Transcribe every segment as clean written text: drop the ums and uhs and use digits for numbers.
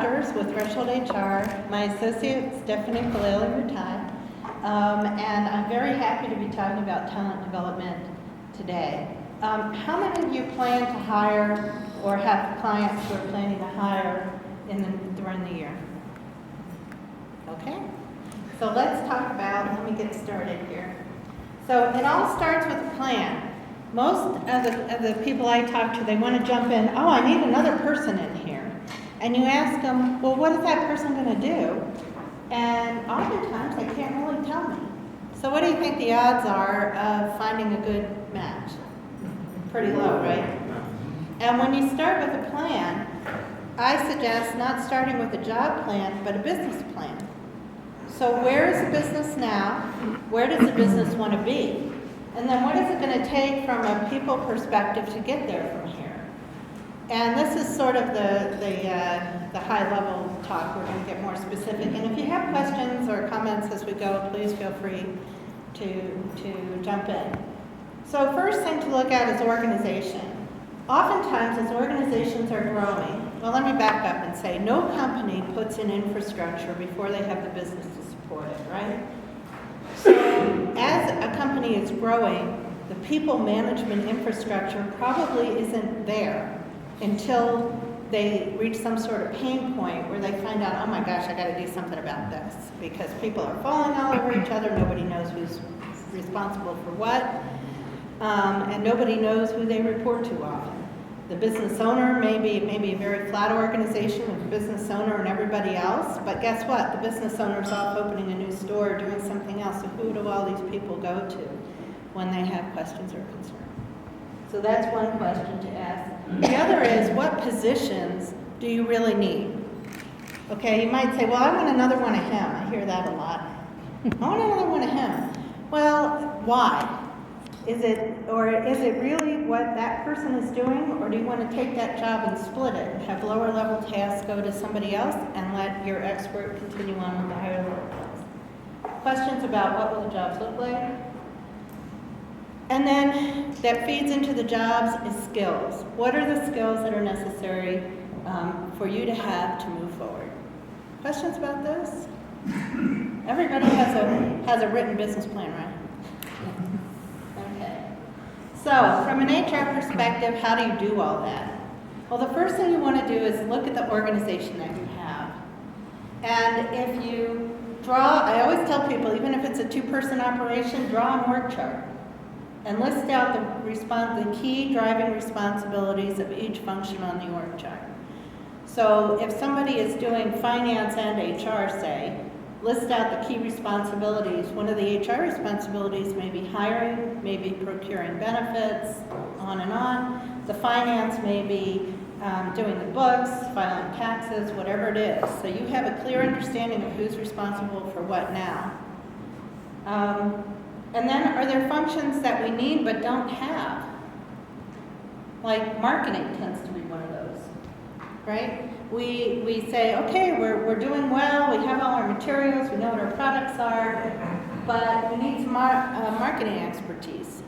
Rogers with Threshold HR. My associate, Stephanie Palele, retired. And I'm very happy to be talking about talent development today. How many of you plan to hire or have clients who are planning to hire during the year? Okay, so let's talk about, let me get started here. So it all starts with a plan. Most of the people I talk to, they want to jump in, oh, I need another person in here. And you ask them, well, what is that person going to do? And oftentimes they can't really tell me. So what do you think the odds are of finding a good match? Pretty low, right? And when you start with a plan, I suggest not starting with a job plan, but a business plan. So where is the business now? Where does the business want to be? And then what is it going to take from a people perspective to get there from here? And this is sort of the high level talk. We're going to get more specific. And if you have questions or comments as we go, please feel free to jump in. So first thing to look at is organization. Oftentimes as organizations are growing, well, let me back up and say no company puts in infrastructure before they have the business to support it, right? So as a company is growing, the people management infrastructure probably isn't there until they reach some sort of pain point where they find out, oh my gosh, I got to do something about this because people are falling all over each other, nobody knows who's responsible for what, and nobody knows who they report to often. The business owner may be a very flat organization with the business owner and everybody else, but guess what? The business owner's off opening a new store or doing something else, so who do all these people go to when they have questions or concerns? So that's one question to ask. The other is, what positions do you really need? Okay, you might say, well, I want another one of him. I hear that a lot. I want another one of him. Well, why? Is it really what that person is doing, or do you want to take that job and split it, have lower level tasks go to somebody else, and let your expert continue on with the higher level tasks? Questions about what will the jobs look like? And then that feeds into the jobs is skills. What are the skills that are necessary for you to have to move forward? Questions about this? Everybody has a written business plan, right? So, from an HR perspective, how do you do all that? Well, the first thing you want to do is look at the organization that you have. And if you draw, I always tell people, even if it's a two-person operation, draw a work chart and list out the key driving responsibilities of each function on the org chart. So, if somebody is doing finance and HR, say, list out the key responsibilities. One of the HR responsibilities may be hiring, maybe procuring benefits, on and on. The finance may be doing the books, filing taxes, whatever it is. So you have a clear understanding of who's responsible for what now. And then are there functions that we need but don't have? Like marketing tends to be one of those, right? We say, okay, we're doing well, we have all our materials, we know what our products are, but we need some marketing expertise.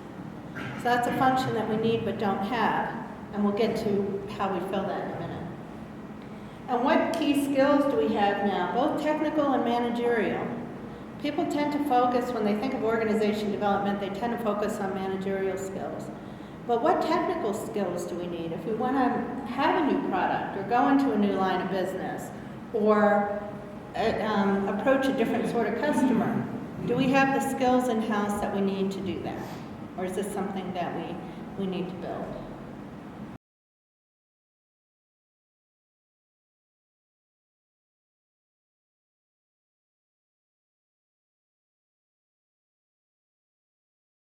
So that's a function that we need but don't have, and we'll get to how we fill that in a minute. And what key skills do we have now, both technical and managerial? People tend to focus, when they think of organization development, they tend to focus on managerial skills. But what technical skills do we need if we want to have a new product or go into a new line of business or approach a different sort of customer? Do we have the skills in-house that we need to do that? Or is this something that we need to build?